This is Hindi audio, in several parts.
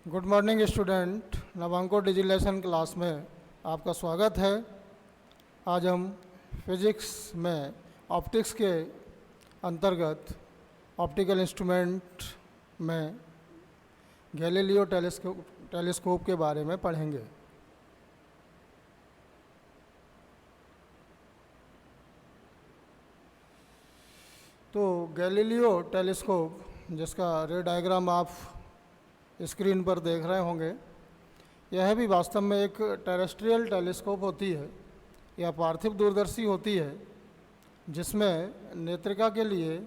Good morning student. नवांको डिजिटलेशन क्लास में आपका स्वागत है। आज हम फिजिक्स में ऑप्टिक्स के अंतर्गत ऑप्टिकल इंस्ट्रूमेंट में गैलीलियो टेलीस्कोप के बारे में पढ़ेंगे। तो गैलीलियो टेलीस्कोप, जिसका रे डायग्राम आप स्क्रीन पर देख रहे होंगे, यह भी वास्तव में एक टेरेस्ट्रियल टेलीस्कोप होती है या पार्थिव दूरदर्शी होती है, जिसमें नेत्रिका के लिए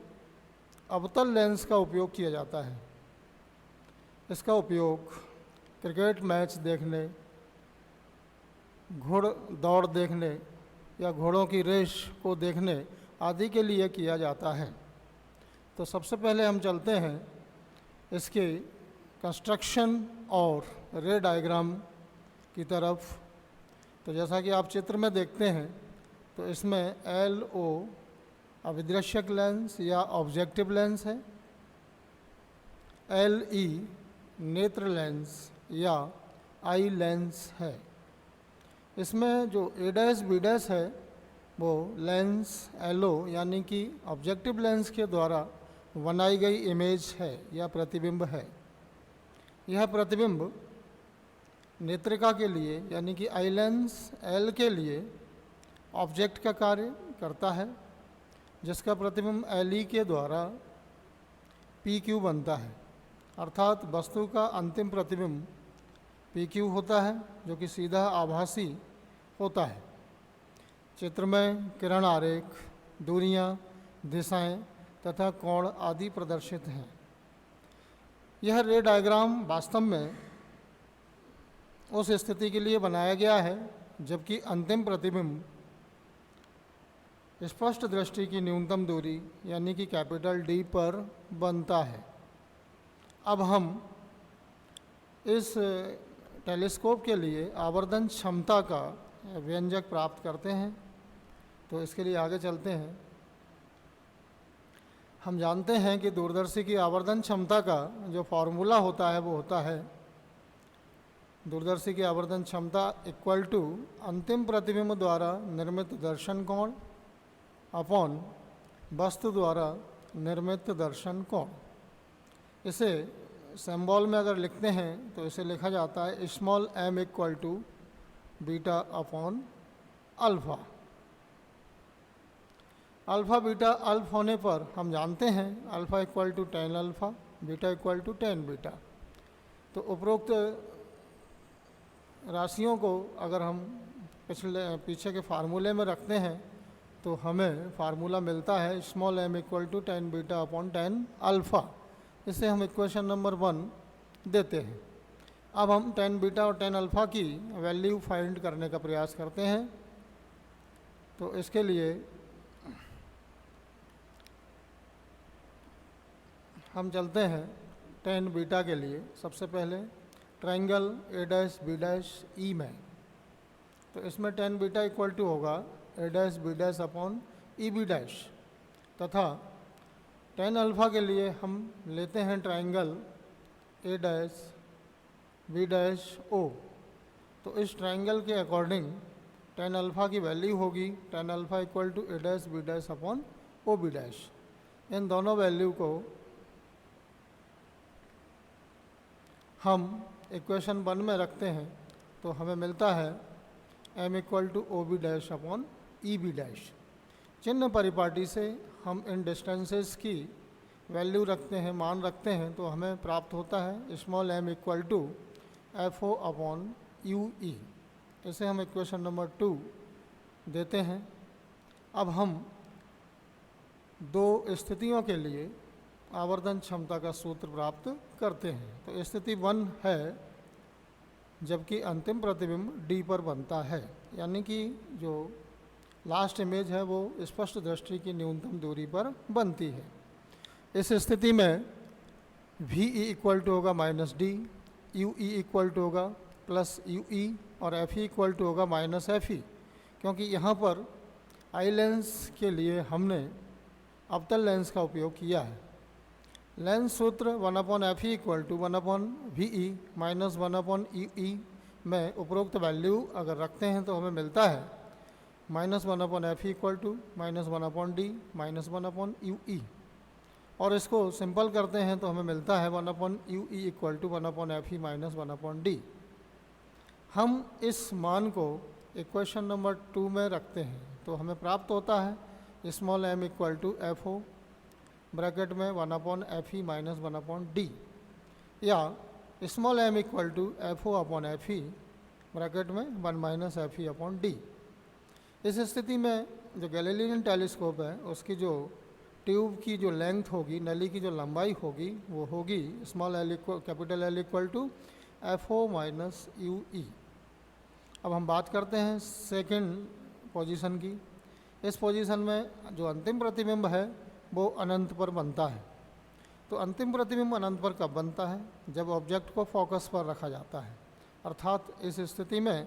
अवतल लेंस का उपयोग किया जाता है। इसका उपयोग क्रिकेट मैच देखने, घोड़ दौड़ देखने या घोड़ों की रेस को देखने आदि के लिए किया जाता है। तो सबसे पहले हम चलते हैं इसके कंस्ट्रक्शन और रे डायग्राम की तरफ। तो जैसा कि आप चित्र में देखते हैं, तो इसमें LO अभिदृश्यक लेंस या ऑब्जेक्टिव लेंस है, LE नेत्र लेंस या आई लेंस है। इसमें जो A', B' है वो लेंस LO यानी कि ऑब्जेक्टिव लेंस के द्वारा बनाई गई इमेज है या प्रतिबिंब है। यह प्रतिबिंब नेत्रिका के लिए यानी कि आई लेंस L के लिए ऑब्जेक्ट का कार्य करता है, जिसका प्रतिबिंब LE के द्वारा PQ बनता है। अर्थात वस्तु का अंतिम प्रतिबिंब PQ होता है, जो कि सीधा आभासी होता है। चित्र में किरण आरेख, दूरियां, दिशाएं तथा कोण आदि प्रदर्शित हैं। यह रे डायग्राम वास्तव में उस स्थिति के लिए बनाया गया है जबकि अंतिम प्रतिबिंब स्पष्ट दृष्टि की न्यूनतम दूरी यानी कि D पर बनता है। अब हम इस टेलीस्कोप के लिए आवर्धन क्षमता का व्यंजक प्राप्त करते हैं। तो इसके लिए आगे चलते हैं। हम जानते हैं कि दूरदर्शी की आवर्धन क्षमता का जो फॉर्मूला होता है वो होता है दूरदर्शी की आवर्धन क्षमता इक्वल टू अंतिम प्रतिबिंब द्वारा निर्मित दर्शन कोण अपॉन वस्तु द्वारा निर्मित दर्शन कोण। इसे सिंबल में अगर लिखते हैं तो इसे लिखा जाता है small m equal to beta upon alpha. Alpha beta alpha होने पर हम जानते हैं alpha equal to tan alpha, beta equal to tan beta. तो उपरोक्त राशियों को अगर हम पीछे के फार्मूले में रखते हैं तो हमें फार्मूला मिलता है small m equal to tan beta upon tan alpha. इसे हम इक्वेशन नंबर 1 देते हैं। अब हम tan बीटा और tan अल्फ़ा की वैल्यू फाइंड करने का प्रयास करते हैं। तो इसके लिए हम चलते हैं tan बीटा के लिए। सबसे पहले ट्रायंगल A', B' E में, तो इसमें tan बीटा इक्वल टू होगा A', B' अपॉन EB'। तथा tan अल्फ़ा के लिए हम लेते हैं ट्रायंगल A', B' O। तो इस ट्रायंगल के अकॉर्डिंग tan अल्फ़ा की वैल्यू होगी tan alpha equal to A', B' upon OB'। इन दोनों वैल्यू को हम इक्वेशन 1 में रखते हैं तो हमें मिलता है m equal to OB' upon EB'। चिन्ह परिपाटी से हम इन डिस्टेंसेस की वैल्यू रखते हैं, मान रखते हैं, तो हमें प्राप्त होता है small m equal to FO upon UE। इसे हम इक्वेशन नंबर 2 देते हैं। अब हम दो स्थितियों के लिए आवर्धन क्षमता का सूत्र प्राप्त करते हैं। तो स्थिति 1 है जबकि अंतिम प्रतिबिंब D पर बनता है, यानी कि जो लास्ट इमेज है वो स्पष्ट दृष्टि की न्यूनतम दूरी पर बनती है। इस स्थिति में VE इक्वल टू होगा -D, UE इक्वल टू होगा +UE और FE इक्वल टू होगा -FE, क्योंकि यहाँ पर आई लेंस के लिए हमने अवतल लेंस का उपयोग किया है। लेंस सूत्र 1/Fe equal to 1/VE minus 1/UE में उपरोक्त वैल्यू अगर रखते हैं तो हमें मिलता है -1/Fe equal to -1/D minus 1/UE, और इसको सिंपल करते हैं तो हमें मिलता है 1/UE equal to 1/Fe minus 1/D। हम इस मान को इक्वेशन नंबर 2 में रखते हैं तो हमें प्राप्त होता है small m equal to FO bracket में 1/Fe माइनस 1/D, या small m equal to FO/Fe bracket में 1 माइनस Fe/D। इस स्थिति में जो गैलीलियन टेलीस्कोप है उसकी जो ट्यूब की जो लेंथ होगी, नली की जो लंबाई होगी, वो होगी capital L equal to FO minus UE। अब हम बात करते हैं सेकंड पोजीशन की। इस पोजीशन में जो अंतिम प्रतिबिंब है वो अनंत पर बनता है। तो अंतिम प्रतिबिंब अनंत पर कब बनता है? जब ऑब्जेक्ट को फोकस पर रखा जाता है, अर्थात इस स्थिति में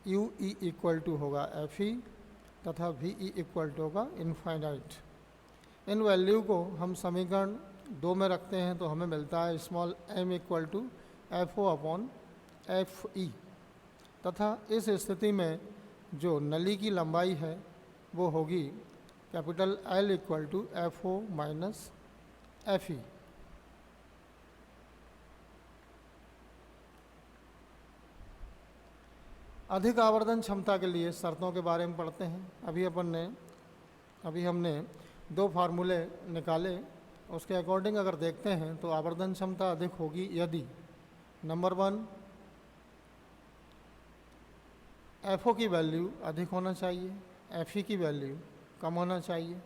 UE इक्वल टू होगा Fe तथा VE इक्वल टू होगा इनफाइनाइट। इन वैल्यू को हम समीकरण 2 में रखते हैं तो हमें मिलता है small m equal to FO/FE, तथा इस स्थिति में जो नली की लंबाई है वो होगी capital L equal to FO minus FE। अधिक आवर्धन क्षमता के लिए शर्तों के बारे में पढ़ते हैं। अभी हमने 2 फार्मूले निकाले, उसके अकॉर्डिंग अगर देखते हैं तो आवर्धन क्षमता अधिक होगी यदि नंबर 1 FO की वैल्यू अधिक होना चाहिए, FE की वैल्यू कम होना चाहिए,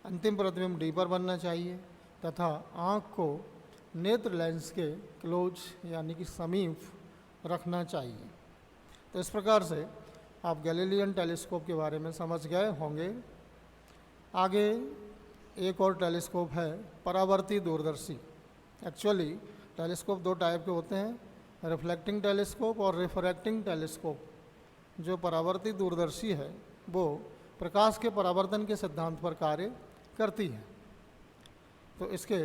अंतिम प्रतिबिंब D पर बनना चाहिए तथा आँख को नेत्र लेंस के क्लोज यानी कि समीप रखना चाहिए। तो इस प्रकार से आप गैलीलियन टेलीस्कोप के बारे में समझ गए होंगे। आगे एक और टेलीस्कोप है परावर्ती दूरदर्शी। एक्चुअली टेलीस्कोप 2 टाइप के होते हैं, रिफ्लेक्टिंग टेलीस्कोप और रिफ्रैक्टिंग टेलीस्कोप। जो परावर्ती दूरदर्शी है वो प्रकाश के परावर्तन के सिद्धांत पर कार्य करती है। तो इसके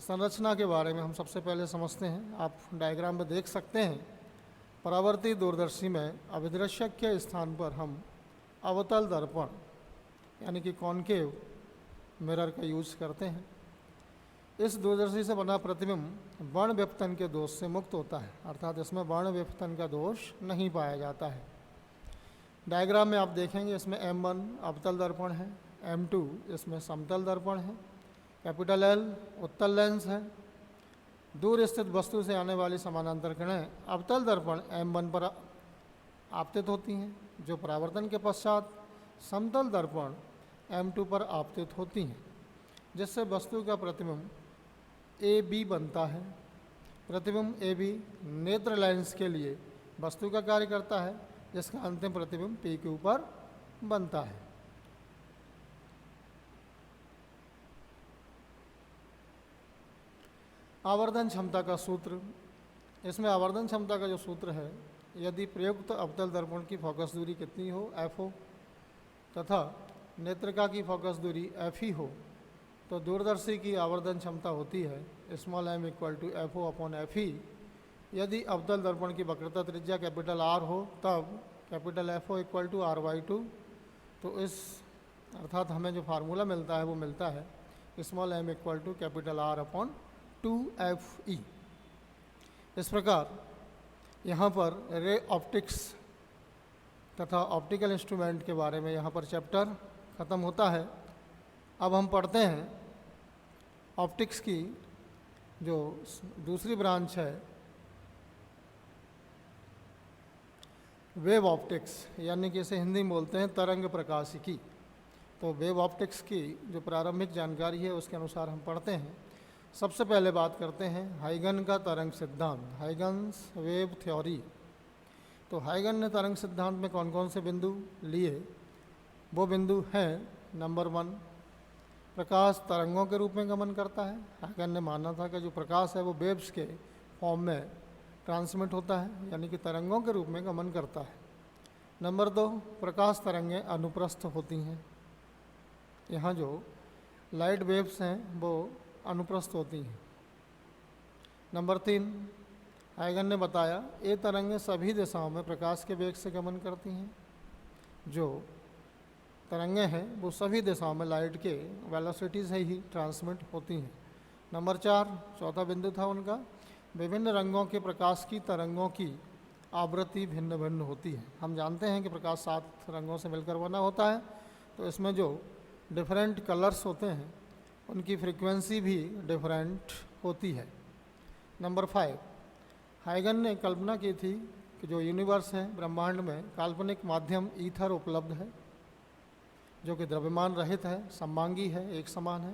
संरचना के बारे में हम सबसे पहले समझते हैं। आप डायग्राम में देख सकते हैं, परावर्ती दूरदर्शी में अभिदृश्य के स्थान पर हम अवतल दर्पण यानी कि कॉनकेव मिरर का यूज करते हैं। इस दूरदर्शी से बना प्रतिबिंब वर्ण विपतन के दोष से मुक्त होता है, अर्थात इसमें वर्ण विपतन का दोष नहीं पाया जाता है। डायग्राम में आप देखेंगे इसमें M1 अवतल दर्पण है, M2 इसमें समतल दर्पण है, कैपिटल L उत्तल लेंस है। दूर स्थित वस्तु से आने वाली समानांतर किरणें अवतल दर्पण M1 पर आपतित होती हैं, जो परावर्तन के पश्चात समतल दर्पण M2 पर आपतित होती हैं, जिससे वस्तु का प्रतिबिंब AB बनता है। प्रतिबिंब AB नेत्र लेंस के लिए वस्तु का कार्य करता है, जिसका अंतिम प्रतिबिंब PQ पर बनता है। आवर्धन क्षमता का सूत्र। इसमें आवर्धन क्षमता का जो सूत्र है, यदि प्रयुक्त अवतल दर्पण की फोकस दूरी कितनी हो FO तथा नेत्रिका की फोकस दूरी FE हो, तो दूरदर्शी की आवर्धन क्षमता होती है small m equal to FO/FE। यदि अवतल दर्पण की वक्रता त्रिज्या कैपिटल R हो तब capital FO equal to R/2। तो इस अर्थात हमें जो फार्मूला मिलता है वो मिलता है small m equal to capital R/2FE। इस प्रकार यहाँ पर रे ऑप्टिक्स तथा ऑप्टिकल इंस्ट्रूमेंट के बारे में यहाँ पर चैप्टर ख़त्म होता है। अब हम पढ़ते हैं ऑप्टिक्स की जो दूसरी ब्रांच है वेव ऑप्टिक्स, यानी कि इसे हिंदी में बोलते हैं तरंग प्रकाशिकी। तो वेव ऑप्टिक्स की जो प्रारंभिक जानकारी है उसके अनुसार हम पढ़ते हैं। सबसे पहले बात करते हैं हाइगन का तरंग सिद्धांत, हाइगन्स वेव थ्योरी। तो हाइगन ने तरंग सिद्धांत में कौन कौन से बिंदु लिए? वो बिंदु हैं नंबर 1, प्रकाश तरंगों के रूप में गमन करता है। हाइगन ने माना था कि जो प्रकाश है वो वेव्स के फॉर्म में ट्रांसमिट होता है, यानी कि तरंगों के रूप में गमन करता है। नंबर 2, प्रकाश तरंगें अनुप्रस्थ होती हैं। यहाँ जो लाइट वेव्स हैं वो अनुप्रस्थ होती हैं। नंबर 3, हाइगन ने बताया ये तरंगें सभी दिशाओं में प्रकाश के वेग से गमन करती हैं। जो तरंगें हैं वो सभी दिशाओं में लाइट के वेलोसिटी से ही ट्रांसमिट होती हैं। नंबर 4, चौथा बिंदु था उनका, विभिन्न रंगों के प्रकाश की तरंगों की आवृत्ति भिन्न भिन्न होती है। हम जानते हैं कि प्रकाश 7 रंगों से मिलकर बना होता है, तो इसमें जो डिफरेंट कलर्स होते हैं उनकी फ्रीक्वेंसी भी डिफरेंट होती है। नंबर 5, हाइगन ने कल्पना की थी कि जो यूनिवर्स है ब्रह्मांड में काल्पनिक माध्यम ईथर उपलब्ध है, जो कि द्रव्यमान रहित है, सममांगी है, एक समान है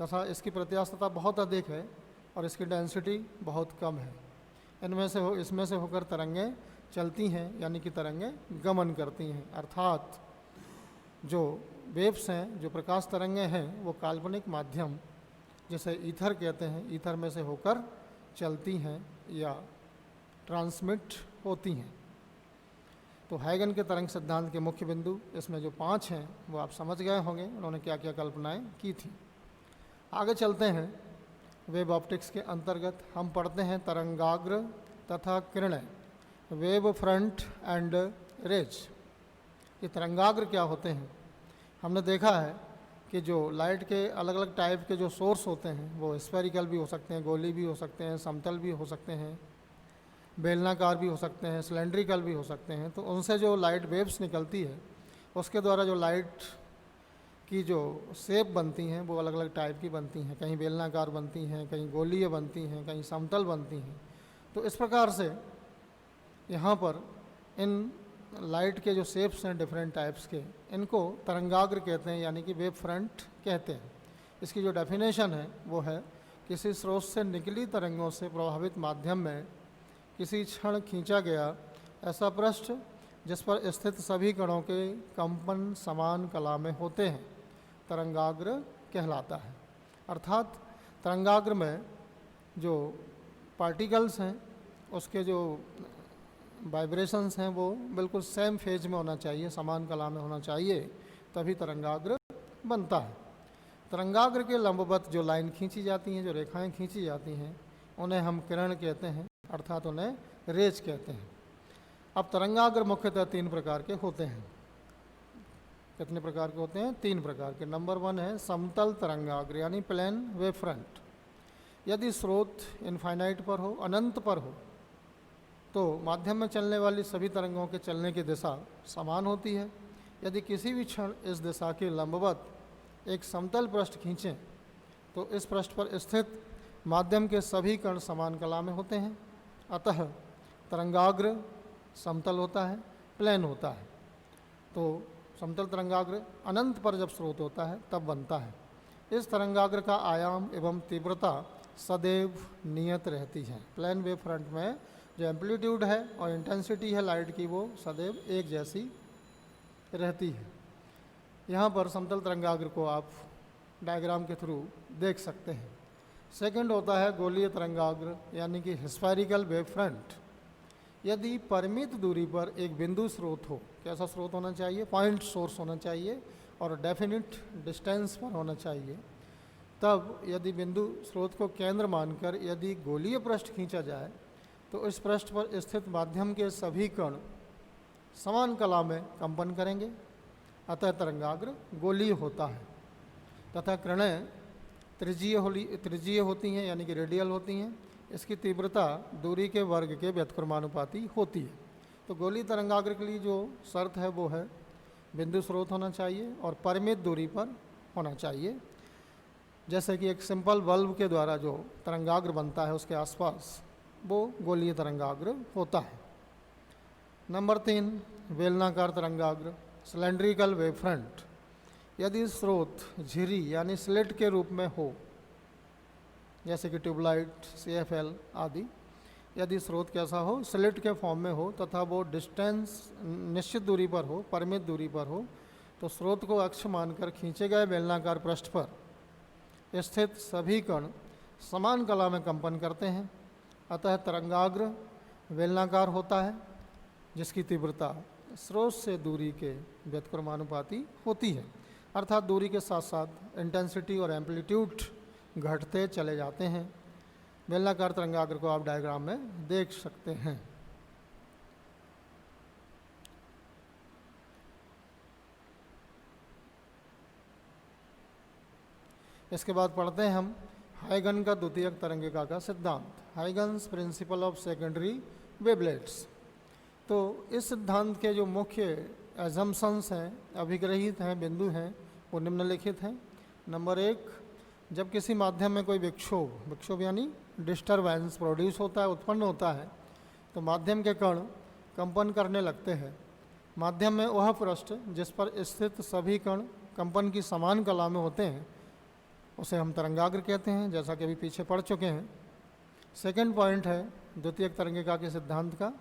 तथा इसकी प्रत्यास्थता बहुत अधिक है और इसकी डेंसिटी बहुत कम है। इसमें से होकर तरंगें चलती हैं, यानी कि तरंगें गमन करती हैं। अर्थात जो वेव्स हैं, जो प्रकाश तरंगें हैं, वो काल्पनिक माध्यम जिसे ईथर कहते हैं, ईथर में से होकर चलती हैं या ट्रांसमिट होती हैं। तो हाइगन के तरंग सिद्धांत के मुख्य बिंदु इसमें जो 5 हैं वो आप समझ गए होंगे, उन्होंने क्या क्या कल्पनाएं की थी। आगे चलते हैं। वेव ऑप्टिक्स के अंतर्गत हम पढ़ते हैं तरंगाग्र तथा किरणें, वेव फ्रंट एंड रेज। ये तरंगाग्र क्या होते हैं? हमने देखा है कि जो लाइट के अलग अलग टाइप के जो सोर्स होते हैं वो स्फेरिकल भी हो सकते हैं, गोली भी हो सकते हैं, समतल भी हो सकते हैं, बेलनाकार भी हो सकते हैं, सिलेंड्रिकल भी हो सकते हैं। तो उनसे जो लाइट वेव्स निकलती है उसके द्वारा जो लाइट की जो शेप बनती हैं वो अलग अलग टाइप की बनती हैं, कहीं बेलनाकार बनती हैं, कहीं गोलीय बनती हैं, कहीं समतल बनती हैं। तो इस प्रकार से यहाँ पर इन लाइट के जो शेप्स हैं डिफरेंट टाइप्स के, इनको तरंगाग्र कहते हैं, यानी कि वेव फ्रंट कहते हैं। इसकी जो डेफिनेशन है वो है किसी स्रोत से निकली तरंगों से प्रभावित माध्यम में किसी क्षण खींचा गया ऐसा पृष्ठ जिस पर स्थित सभी कणों के कंपन समान कला में होते हैं, तरंगाग्र कहलाता है। अर्थात तरंगाग्र में जो पार्टिकल्स हैं उसके जो वाइब्रेशंस हैं वो बिल्कुल सेम फेज में होना चाहिए, समान कला में होना चाहिए, तभी तरंगाग्र बनता है। तरंगाग्र के लंबवत जो लाइन खींची जाती हैं, जो रेखाएं खींची जाती हैं, उन्हें हम किरण कहते हैं, अर्थात उन्हें रेज कहते हैं। अब तरंगाग्र मुख्यतः 3 प्रकार के होते हैं। कितने प्रकार के होते हैं? 3 प्रकार के। नंबर 1 है समतल तरंगाग्र, यानी प्लेन वेव फ्रंट। यदि स्रोत इनफाइनाइट पर हो, अनंत पर हो, तो माध्यम में चलने वाली सभी तरंगों के चलने की दिशा समान होती है। यदि किसी भी क्षण इस दिशा के लंबवत एक समतल पृष्ठ खींचें तो इस पृष्ठ पर स्थित माध्यम के सभी कण समान कला में होते हैं। अतः तरंगाग्र समतल होता है, प्लेन होता है। तो समतल तरंगाग्र अनंत पर जब स्रोत होता है तब बनता है। इस तरंगाग्र का आयाम एवं तीव्रता सदैव नियत रहती है। प्लेन वेव फ्रंट में जो एम्पलीट्यूड है और इंटेंसिटी है लाइट की वो सदैव एक जैसी रहती है। यहाँ पर समतल तरंगाग्र को आप डायग्राम के थ्रू देख सकते हैं। सेकंड होता है गोलीय तरंगाग्र, यानी कि स्फेरिकल वेव फ्रंट। यदि परिमित दूरी पर एक बिंदु स्रोत हो, कैसा स्रोत होना चाहिए? पॉइंट सोर्स होना चाहिए और डेफिनिट डिस्टेंस पर होना चाहिए। तब यदि बिंदु स्रोत को केंद्र मानकर यदि गोलीय पृष्ठ खींचा जाए तो इस पृष्ठ पर स्थित माध्यम के सभी कण समान कला में कंपन करेंगे, अतः तरंगाग्र गोलीय होता है। तथा किरणें त्रिज्यीय होती हैं, यानी कि रेडियल होती हैं। इसकी तीव्रता दूरी के वर्ग के व्युत्क्रमानुपाती होती है। तो गोलीय तरंगाग्र के लिए जो शर्त है वो है बिंदु स्रोत होना चाहिए और परिमित दूरी पर होना चाहिए। जैसे कि एक सिंपल बल्ब के द्वारा जो तरंगाग्र बनता है उसके आसपास वो गोलीय तरंगाग्र होता है। नंबर 3 बेलनाकार तरंगाग्र, सिलेंड्रिकल वेव फ्रंट। यदि स्रोत झिरी यानी स्लिट के रूप में हो, जैसे कि ट्यूबलाइट, CFL आदि, यदि स्रोत कैसा हो? स्लिट के फॉर्म में हो तथा वो डिस्टेंस निश्चित दूरी पर हो, परिमित दूरी पर हो, तो स्रोत को अक्ष मानकर खींचे गए बेलनाकार पृष्ठ पर स्थित सभी कण समान कला में कंपन करते हैं। अतः तरंगाग्र बेलनाकार होता है जिसकी तीव्रता स्रोत से दूरी के व्युत्क्रमानुपाती होती है। अर्थात दूरी के साथ साथ इंटेंसिटी और एम्पलीट्यूड घटते चले जाते हैं। बेलनाकार तरंगाग्र को आप डायग्राम में देख सकते हैं। इसके बाद पढ़ते हैं हम हाइगन का द्वितीयक तरंगिका का सिद्धांत, Huygens principle of secondary wavelets. तो इस सिद्धांत के जो मुख्य एजम्पशंस हैं, अभिग्रहित हैं, बिंदु हैं, वो निम्नलिखित हैं। नंबर 1, जब किसी माध्यम में कोई विक्षोभ यानी डिस्टरबेंस प्रोड्यूस होता है, उत्पन्न होता है, तो माध्यम के कण कंपन करने लगते हैं। माध्यम में वह पृष्ठ जिस पर स्थित सभी कण कंपन की समान कला में होते हैं उसे हम तरंगाग्र कहते हैं, जैसा कि अभी पीछे पढ़ चुके हैं। सेकंड पॉइंट है द्वितीयक तरंगिका के सिद्धांत का,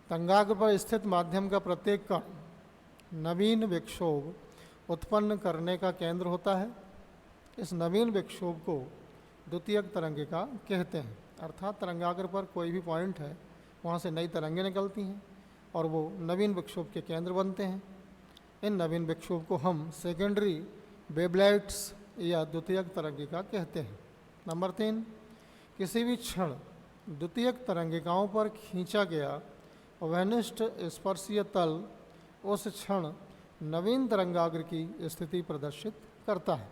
तरंगाग्र पर स्थित माध्यम का प्रत्येक कण नवीन विक्षोभ उत्पन्न करने का केंद्र होता है। इस नवीन विक्षोभ को द्वितीयक तरंगिका कहते हैं। अर्थात तरंगाग्र पर कोई भी पॉइंट है, वहाँ से नई तरंगें निकलती हैं और वो नवीन विक्षोभ के केंद्र बनते हैं। इन नवीन विक्षोभ को हम सेकेंडरी वेवलेट्स या द्वितीयक तरंगिका कहते हैं। नंबर 3, किसी भी क्षण द्वितीयक तरंगिकाओं पर खींचा गया वैनिष्ट स्पर्शीय तल उस क्षण नवीन तरंगाग्र की स्थिति प्रदर्शित करता है।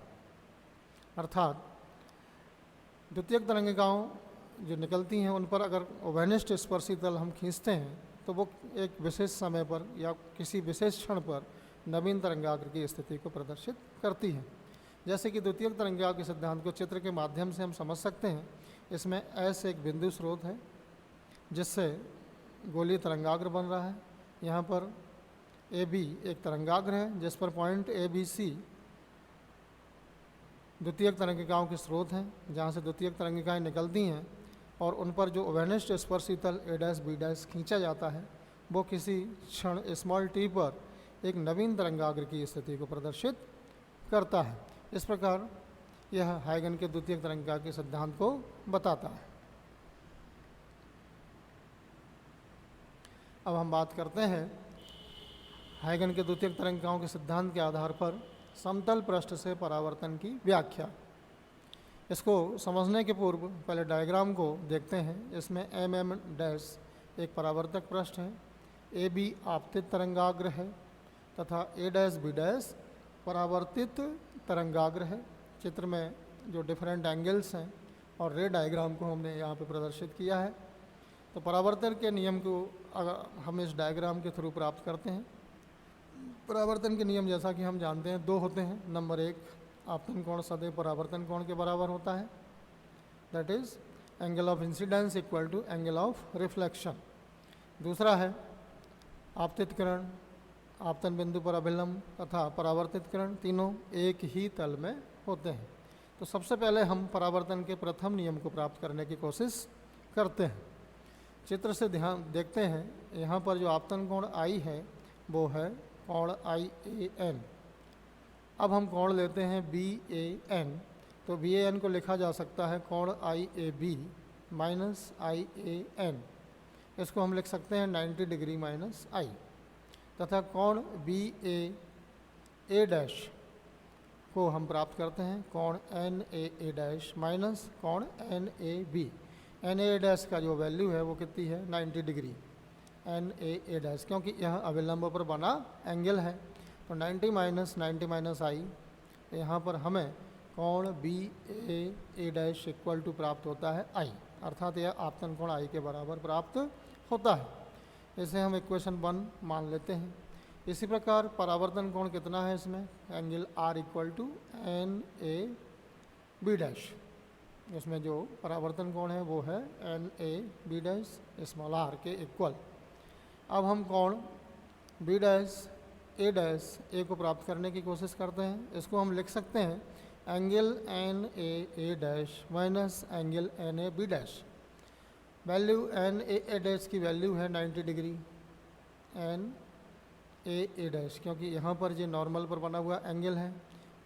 अर्थात द्वितीयक तरंगिकाओं जो निकलती हैं उन पर अगर वैनिष्ट स्पर्शी तल हम खींचते हैं तो वो एक विशेष समय पर या किसी विशेष क्षण पर नवीन तरंगाग्र की स्थिति को प्रदर्शित करती है। जैसे कि द्वितीयक तरंगिका के सिद्धांत को चित्र के माध्यम से हम समझ सकते हैं। इसमें S एक बिंदु स्रोत है जिससे गोलीय तरंगाग्र बन रहा है। यहाँ पर AB एक तरंगाग्र है जिस पर पॉइंट ABC द्वितीयक तरंगिकाओं के स्रोत हैं, जहाँ से द्वितीयक तरंगिकाएँ निकलती हैं और उन पर जो वैनिष्ट स्पर्शी तल A', B' खींचा जाता है वो किसी क्षण स्मॉल t पर एक नवीन तरंगाग्र की स्थिति को प्रदर्शित करता है। इस प्रकार यह हाइगन के द्वितीयक तरंगिका के सिद्धांत को बताता है। अब हम बात करते हैं हाइगन के द्वितीयक तरंगिकाओं के सिद्धांत के आधार पर समतल पृष्ठ से परावर्तन की व्याख्या। इसको समझने के पूर्व पहले डायग्राम को देखते हैं। इसमें MM' एक परावर्तक पृष्ठ है, AB आपतित तरंगाग्र है तथा A', B' परावर्तित तरंगाग्र है। चित्र में जो डिफरेंट एंगल्स हैं और रे डायग्राम को हमने यहाँ पे प्रदर्शित किया है। तो परावर्तन के नियम को अगर हम इस डायग्राम के थ्रू प्राप्त करते हैं। परावर्तन के नियम जैसा कि हम जानते हैं 2 होते हैं। नंबर 1, आपतन कोण सदैव परावर्तन कोण के बराबर होता है, that is angle of incidence equal to angle of reflection. दूसरा है आपतित किरण, आपतन बिंदु पर अभिलंब तथा परावर्तित किरण तीनों एक ही तल में होते हैं। तो सबसे पहले हम परावर्तन के प्रथम नियम को प्राप्त करने की कोशिश करते हैं। चित्र से ध्यान देखते हैं, यहाँ पर जो आपतन कोण I है वो है कोण IAN। अब हम कोण लेते हैं BAN, तो BAN को लिखा जा सकता है कोण IAB माइनस IAN। इसको हम लिख सकते हैं 90 डिग्री माइनस I। तथा कोण BAA' को हम प्राप्त करते हैं कोण NAA' माइनस कोण NAB। NAA' का जो वैल्यू है वो कितनी है 90 डिग्री NAA', क्योंकि यह अभिलंब पर बना एंगल है। तो 90 माइनस 90 माइनस I, यहाँ पर हमें कोण BAA' इक्वल टू प्राप्त होता है I, अर्थात यह आपतन कोण I के बराबर प्राप्त होता है। इसे हम इक्वेशन 1 मान लेते हैं। इसी प्रकार परावर्तन कोण कितना है इसमें, angle R equal to NAB'। इसमें जो परावर्तन कोण है वो है NAB' स्मॉल r के इक्वल। अब हम कोण B'A' को प्राप्त करने की कोशिश करते हैं। इसको हम लिख सकते हैं angle NAA' minus angle NAB'। Value NAA' की वैल्यू है 90 डिग्री NAA', क्योंकि यहाँ पर जो नॉर्मल पर बना हुआ एंगल है।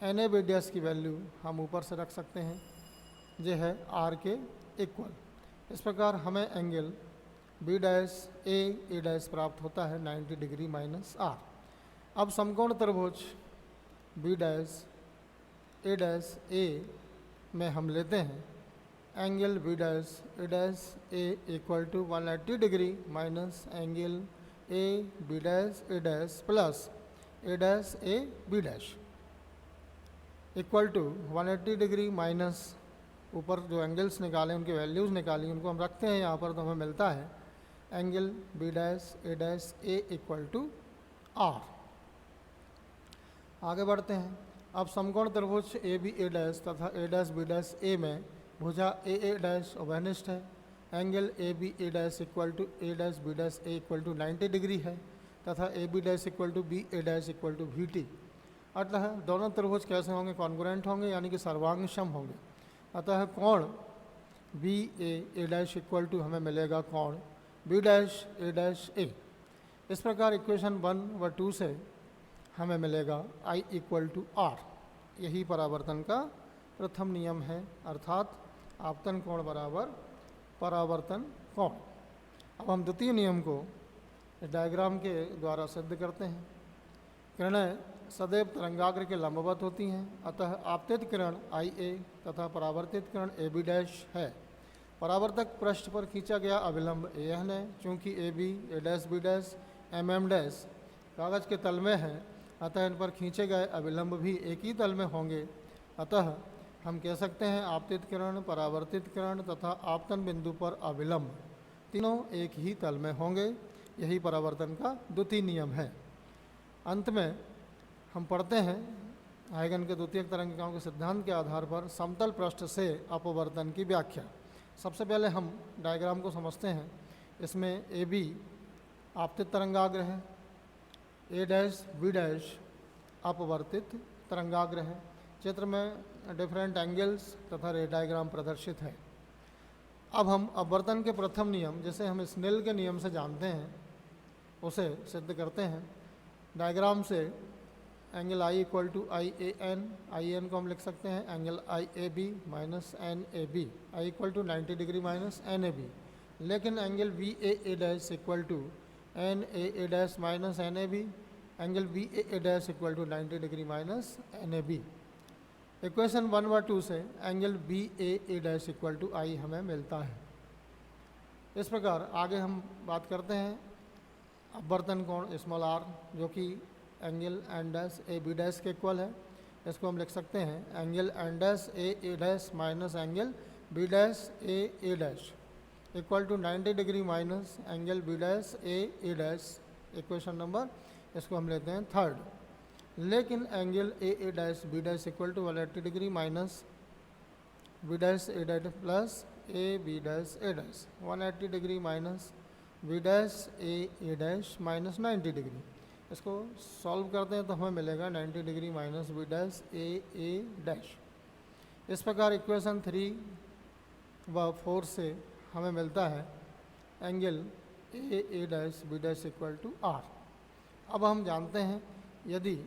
NAB' की वैल्यू हम ऊपर से रख सकते हैं, ये है R के इक्वल। इस प्रकार हमें एंगल B'AA' प्राप्त होता है 90 डिग्री माइनस R। अब समकोण त्रिभुज B'A'A में हम लेते हैं angle B dash A dash A equal to 180 degree minus angle A B dash A dash plus A dash A B dash equal to 180 degree minus ऊपर जो एंगल्स निकाले उनकी वैल्यूज़ निकाली उनको हम रखते हैं यहाँ पर, तो हमें मिलता है angle B dash A equal to R. आगे बढ़ते हैं। अब समकोण त्रिभुज ए बी ए डैश तथा A dash B dash A में भुजा ए डैश ओवनिष्ठ है। Angle A B A dash equal to A dash B dash A equal to 90 degree है तथा A B dash equal to B A dash equal to V T. अतः दोनों त्रिभुज कैसे होंगे? कॉन्ग्रुएंट होंगे, यानी कि सर्वांगसम होंगे। अतः कोण B A dash equal to हमें मिलेगा कोण बी डैश ए। इस प्रकार इक्वेशन 1 व 2 से हमें मिलेगा I इक्वल टू आर। यही परावर्तन का प्रथम नियम है, अर्थात आपतन कोण बराबर परावर्तन कोण। अब हम द्वितीय नियम को डायग्राम के द्वारा सिद्ध करते हैं। किरणें सदैव तरंगाग्र के लंबवत होती हैं, अतः आपतित किरण IA तथा परावर्तित किरण AB डैश है। परावर्तक पृष्ठ पर खींचा गया अभिलंब AN है। चूँकि AB A dash B dash MM dash कागज़ के तल में है, अतः इन पर खींचे गए अभिलंब भी एक ही तल में होंगे। अतः हम कह सकते हैं आपतित किरण, परावर्तित किरण तथा आपतन बिंदु पर अभिलंब तीनों एक ही तल में होंगे। यही परावर्तन का द्वितीय नियम है। अंत में हम पढ़ते हैं हाइगन के द्वितीयक तरंगिकाओं के सिद्धांत के आधार पर समतल पृष्ठ से अपवर्तन की व्याख्या। सबसे पहले हम डायग्राम को समझते हैं। इसमें ए बी आपतित तरंगाग्र है, ए डैश बी डैश अपवर्तित तरंगाग्र है। चित्र में डिफरेंट एंगल्स तथा रे डायग्राम प्रदर्शित है। अब हम अपवर्तन के प्रथम नियम, जिसे हम स्नेल के नियम से जानते हैं, उसे सिद्ध करते हैं। डायग्राम से angle I equal to I N को हम लिख सकते हैं angle IAB minus NAB, I equal to 90 degree minus NAB। लेकिन angle VAA dash equal to NAA dash minus NAB, angle VAA dash equal to 90 degree minus NAB। Equation 1 व 2 से angle BAA dash equal to I हमें मिलता है। इस प्रकार आगे हम बात करते हैं अपवर्तन कोण स्मॉल r, जो कि angle N dash A B dash के इक्वल है। इसको हम लिख सकते हैं angle N dash A dash minus angle B dash A dash equal to 90 degree minus angle B dash A dash. Equation number इसको हम लेते हैं थर्ड। लेकिन angle A dash B dash equal to 180 degree minus B dash A dash plus A B dash A dash 180 degree minus B dash A dash minus 90 degree. इसको सॉल्व करते हैं तो हमें मिलेगा 90 degree minus B dash A dash. इस प्रकार इक्वेशन 3 व 4 से हमें मिलता है angle A dash B dash equal to R. अब हम जानते हैं यदि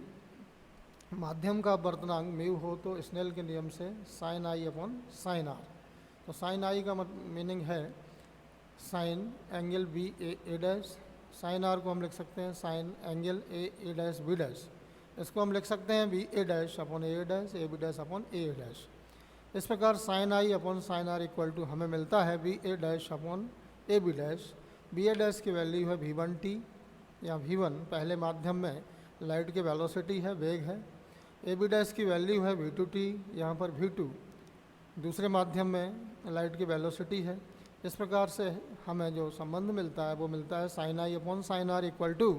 माध्यम का अपवर्तनांक म्यू हो तो स्नेल के नियम से sine I upon sine R. तो साइन I का मीनिंग है sine angle B A dash, sine R को हम लिख सकते हैं sine angle A dash B dash. इसको हम लिख सकते हैं B A dash upon A dash, A B dash upon A dash. इस प्रकार sine I upon sine R equal to हमें मिलता है B A dash upon A B dash. B A dash की वैल्यू है V1t या V1 पहले माध्यम में लाइट की वेलोसिटी है, वेग है। ए बी डैश की वैल्यू है V2t, यहाँ पर V2 दूसरे माध्यम में लाइट की वेलोसिटी है। इस प्रकार से हमें जो संबंध मिलता है वो मिलता है sine I upon sine R equal to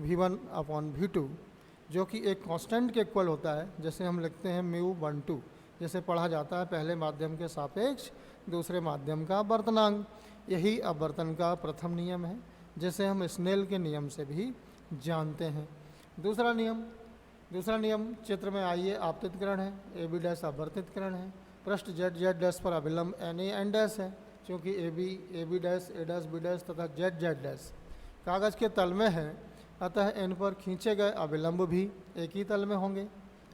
V1 upon V2, जो कि एक कांस्टेंट के इक्वल होता है, जैसे हम लिखते हैं μ12, जैसे पढ़ा जाता है पहले माध्यम के सापेक्ष दूसरे माध्यम का अपवर्तनांक। यही अपवर्तन का प्रथम नियम है, जिसे हम स्नेल के नियम से भी जानते हैं। दूसरा नियम चित्र में आइए आपतित किरण है, ए बी डैश अपवर्तित किरण है। पृष्ठ जेड डैश पर अभिलंब एन डैश है। क्योंकि A B dash A dash B dash तथा जेड डैश कागज़ के तल में है, अतः इन पर खींचे गए अभिलंब भी एक ही तल में होंगे।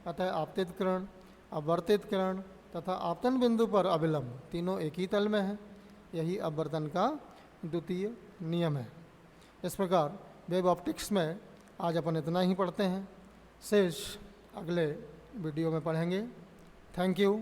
अतः आपतित किरण, अपवर्तित किरण तथा आपतन बिंदु पर अभिलंब तीनों एक ही तल में हैं। यही अपवर्तन का द्वितीय नियम है। इस प्रकार वेब ऑप्टिक्स में आज अपन इतना ही पढ़ते हैं, शेष अगले वीडियो में पढ़ेंगे। Thank you.